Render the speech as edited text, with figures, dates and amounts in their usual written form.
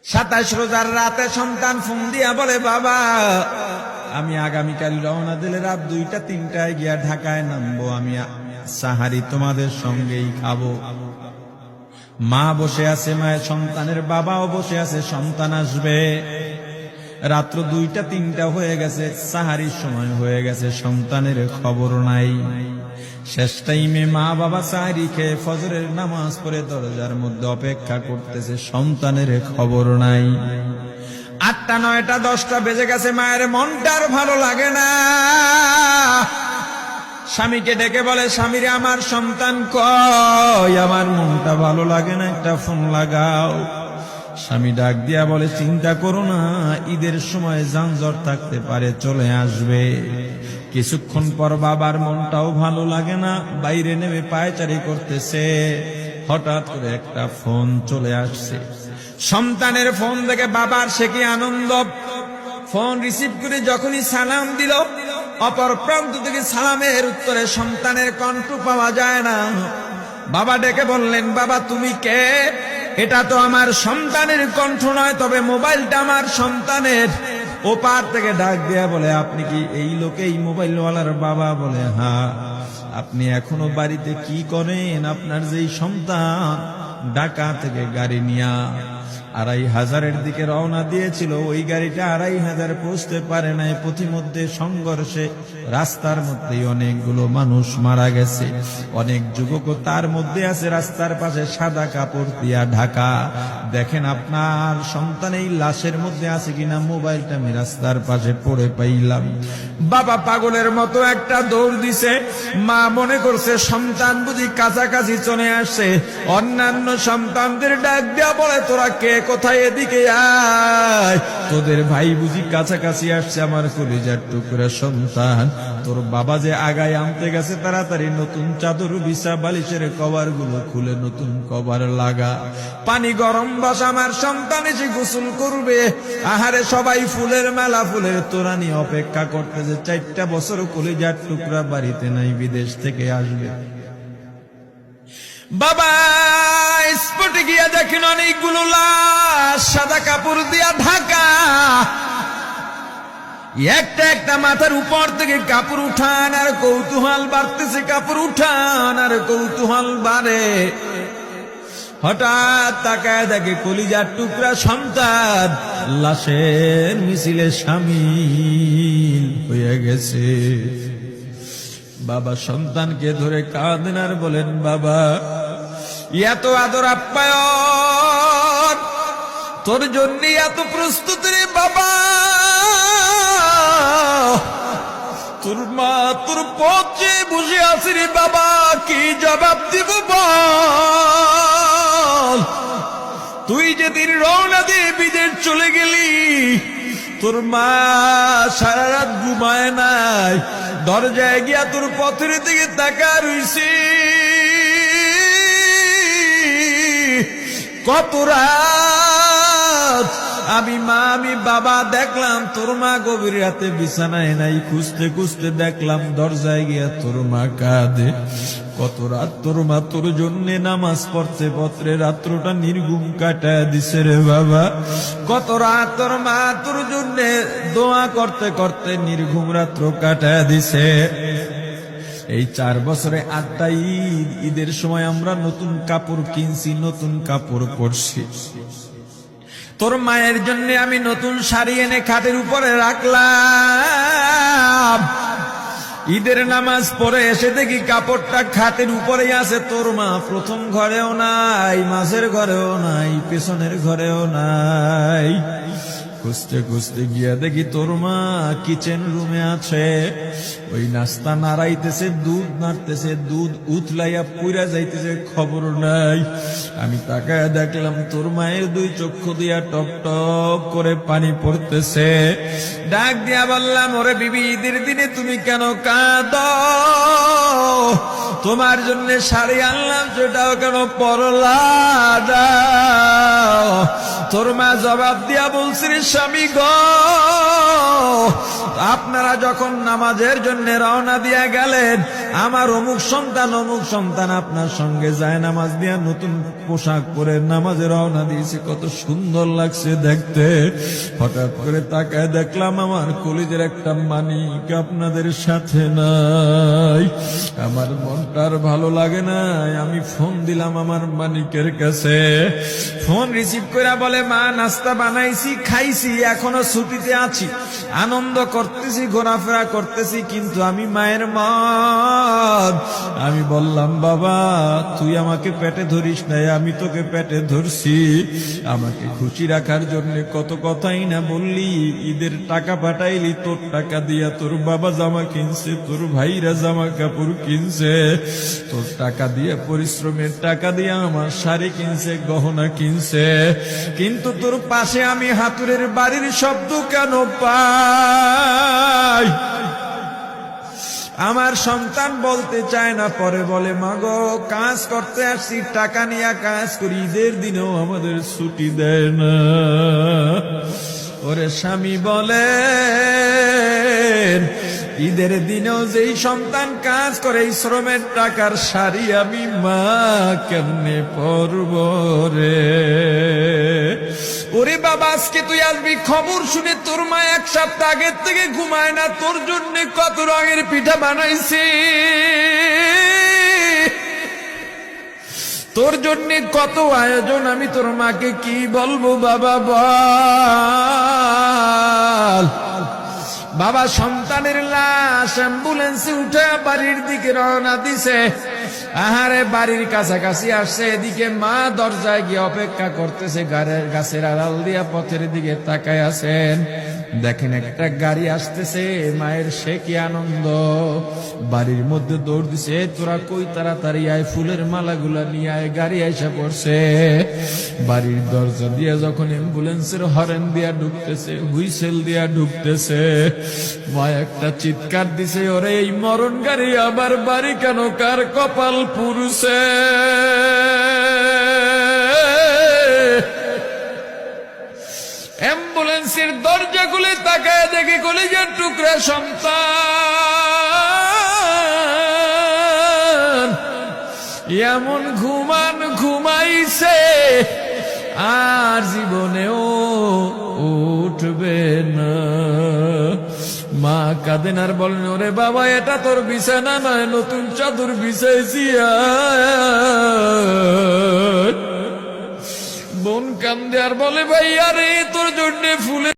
27 রোজার রাতে সন্তান ফোন দিয়া বলে, বাবা আমি আগামীকাল রওনা দিলে রাত 2টা-3টায় গিয়া ঢাকায় নামবো, আমি সাহারি তোমাদের সঙ্গেই খাবো। মা বসে আছে, মায়ের সন্তানের বাবাও বসে আছে, সন্তান আসবে। রাত্র 2টা-3টা হয়ে গেছে, সাহারির সময় হয়ে গেছে, সন্তানের খবর নাই। শেষ টাইমে মা বাবা সাহারি খেয়ে ফজরের নামাজ পড়ে দরজার মধ্যে অপেক্ষা করতেছে, সন্তানের খবর নাই। 8টা, 9টা, 10টা বেজে গেছে, মায়ের মনটার ভালো লাগে না। স্বামীকে ডেকে বলে, স্বামীরে আমার সন্তান কই, আমার মনটা ভালো লাগে না, একটা ফোন লাগাও। স্বামী ডাক দিয়া বলে, চিন্তা করো না, ঈদের সময় যানজট থাকতে পারে, চলে আসবে। কিছুক্ষণ পর বাবার মনটাও ভালো লাগে না, বাইরে নেমে পায়চারি করতেছে। হঠাৎ করে একটা ফোন চলে আসছে। সন্তানের ফোন দেখে বাবার সে কি আনন্দ। ফোন রিসিভ করে যখনই সালাম দিল, অপর প্রান্ত থেকে সালামের উত্তরে সন্তানের কণ্ঠ পাওয়া যায় না। বাবা ডেকে বললেন, বাবা তুমি কে? এটা তো আমার সন্তানের কণ্ঠ নয়, তবে মোবাইলটা আমার সন্তানের। ওপার থেকে ডাক দেয়া বলে, আপনি কি এই লোকে, এই মোবাইলওয়ালার বাবা? বলে, হ্যাঁ। আপনি এখনো বাড়িতে কি করেন? আপনার যেই সন্তান ঢাকা থেকে গাড়ি নিয়া 2500-এর দিকে রওনা দিয়েছিল, ওই গাড়িটা 2500 পৌঁছতে পারে নাই। পথিমধ্যে সংঘর্ষে রাস্তার মধ্যেই অনেকগুলো মানুষ মারা গেছে, অনেক যুবকও তার মধ্যে আছে। রাস্তার পাশে সাদা কাপড় দিয়া ঢাকা। দেখেন আপনার সন্তান এই লাশের মধ্যে আছে কিনা। মোবাইলটা আমি রাস্তার পাশে পড়ে পাইলাম। বাবা পাগলের মতো একটা দৌড় দিছে। মা মনে করছে সন্তান বুঝি কাছাকাছি চলে আসছে। অন্যান্য সন্তানদের ডাক দেয়া বলে, তোরা কে, কোথায়, এদিকে আয়, তোদের ভাই বুঝি কাছাকাছি আসছে। আমার কলিজার টুকরা সন্তান, তোর বাবা যে আগায় আনতে গেছে, তাড়াতাড়ি নতুন চাদর বিছা, বালিশের কভার গুলো খুলে নতুন কভার লাগা, পানি গরম বস, আমার সন্তান এসে গোসল করবে। আহারে সবাই ফুলের মেলা, ফুলের তোড়া নিয়ে অপেক্ষা করতেছে। 4টা বছর কলিজার টুকরা বাড়িতে নাই, বিদেশ থেকে আসবে। বাবা স্পটে গিয়া দেখেন অনেকগুলো লাশ সাদা কাপড় দিয়া ঢাকা। একটা একটা মাথার উপর থেকে কাপড় উঠান আর কৌতূহল বাড়তেছে, কাপড় উঠান আর কৌতূহল বাড়ে। হঠাৎ তাকায় দেখে কলিজার টুকরা সন্তান লাশের মিছিলে শামিল হয়ে গেছে। বাবা সন্তানকে ধরে কাঁদেন আর বলেন, বাবা এত আদর আপ্যায়ন তোর জন্য, এত প্রস্তুতি রে বাবা। তোর মা তোর পথে বসে আছে রে বাবা, কি জবাব দিব বল? তুই যেদিন রওনা দিয়ে বিদেশ চলে গেলি, তোর মা সারা রাত ঘুমায় নাই, দরজায় গিয়া তোর পথের দিকে তাকা রইছি। কত রাত আমি মা, আমি বাবা দেখলাম তোর মা গভীর রাতে বিছানায় নাই। খুঁজতে খুঁজতে দেখলাম দরজায় গিয়া তোর মা কাঁদে। কত রাত তোর মা তোর জন্য নামাজ পড়তে পড়তে রাত্রটা নির্ঘুম কাটায় দিছে রে বাবা। কত রাত তোর মা তোর জন্য দোয়া করতে করতে নির্ঘুম রাত্র কাটায় দিছে। এই 4 বছরে 8টা ঈদ, ঈদের সময় আমরা নতুন কাপড় কিনছি, নতুন কাপড় পরছি। তোর মায়ের জন্য আমি নতুন শাড়ি এনে খাটের উপরে রাখলাম। ঈদের নামাজ পড়ে এসে দেখি কাপড়টা খাটের উপরেই আছে। তোর মা প্রথম ঘরেও নাই, মাঝের ঘরেও নাই, পেছনের ঘরেও নাই। খুঁজতে খুঁজতে গিয়া দেখি তোর মা কিচেন রুমে আছে। ওই নাস্তা নাড়াইতেছে, দুধ নাড়তেছে, দুধ উতলাইয়া পুইরা যাইতেছে, খবর নাই। আমি তাকায় দেখলাম তোর মায়ের 2 চক্ষু দিয়া টপ টপ করে পানি পড়তেছে। ডাক দিয়া বললাম, ওরে বিবি, ঈদের দিনে তুমি কেন কাঁদো? তোমার জন্য শাড়ি আনলাম, সেটাও কেন পরলা না? তোর মা জবাব দিয়া বলছি, রে স্বামী গো, আপনার আপনারা যখন নামাজের জন্য রওনা দিয়া গেলেন, আমার অমুক সন্তান আপনার সঙ্গে যায় নামাজ দিয়া নতুন পোশাক পরে নামাজে রওনা দিয়েছে, কত সুন্দর লাগছে দেখতে। হঠাৎ করে তাকায় দেখলাম আমার কলিজের একটা মানিক আপনাদের সাথে নাই। আমার মনটার ভালো লাগে নাই। আমি ফোন দিলাম আমার মানিকের কাছে। ফোন রিসিভ করে বলে, মা নাস্তা বানাইছি, খাইছি, এখনো ছুটিতে আছি, আনন্দ করতেছি, ঘোরাফেরা করতেছি, কিন্তু আমি মায়ের মন। আমি বললাম, বাবা তুই আমাকে পেটে ধরিস নাই, আমি তোকে পেটে ধরছি। আমাকে খুশি রাখার জন্য কত কথাই না বললি, ঈদের টাকা পাঠাইলি, তোর টাকা দিয়া তোর বাবা জামা কিনছে, তোর ভাইরা জামা কাপড় কিনছে, তোর টাকা দিয়ে পরিশ্রমের টাকা দিয়ে আমার শাড়ি কিনছে, গহনা কিনছে, কিন্তু তোর পাশে আমি হাতুড়ের বাড়ির শব্দ কেন পাই? আমার সন্তান বলতে চায় না, পরে বলে, মাগো কাজ করতে আসছি, টাকা নিয়ে কাজ করি, ঈদের দিনেও আমাদের ছুটি দেয় না। ওরে স্বামী বলেন, ঈদের দিনেও যেই সন্তান কাজ করে, এই শ্রমের টাকার শাড়ি আমি মা কেমনে পরব রে? ওরে বাবা, আজকে তুই আসবি, খবর শুনে তোর মা এক সপ্তাহ আগের থেকে ঘুমায় না, তোর জন্য কত রঙের পিঠা বানাইছি, তোর জন্য কত আয়োজন, আমি তোর মাকে কি বলবো বাবা বল। বাবা সন্তানের লাশ অ্যাম্বুলেন্সে উঠে বাড়ির দিকে রওনা দিছে। আহারে বাড়ির কাছাকাছি আসছে, এদিকে মা দরজায় গিয়ে অপেক্ষা করতেছে, গাছের আড়াল দিয়া পথের দিকে তাকায় আছেন। দেখেন একটা গাড়ি আসতেছে, মায়ের সে কি আনন্দ, বাড়ির মধ্যে দৌড় দিছে, তোরা কই তাড়াতাড়ি আয়, ফুলের মালাগুলা নিয়ে আয়, গাড়ি এসে পড়ছে। বাড়ির দরজা দিয়ে যখন অ্যাম্বুলেন্সের হরেন দিয়া ঢুকতেছে, হুইসেল দিয়া ঢুকতেছে, মা একটা চিৎকার দিছে, ওরে এই মরণ গাড়ি আবার বাড়ি কেন, কার কপাল পুরুষে? অ্যাম্বুলেন্সের দরজা খুলে তাকায় দেখে কলিজার টুকরা সন্তান এমন ঘুমাইছে, আর জীবনেও উঠবে না। মা কাঁদেন আর বলেন, ওরে বাবা এটা তোর বিছানা নয়, নতুন চাদর বিছাইছি। বোন কান্দে আর বলে, ভাই আরে তোর জন্য ফুলে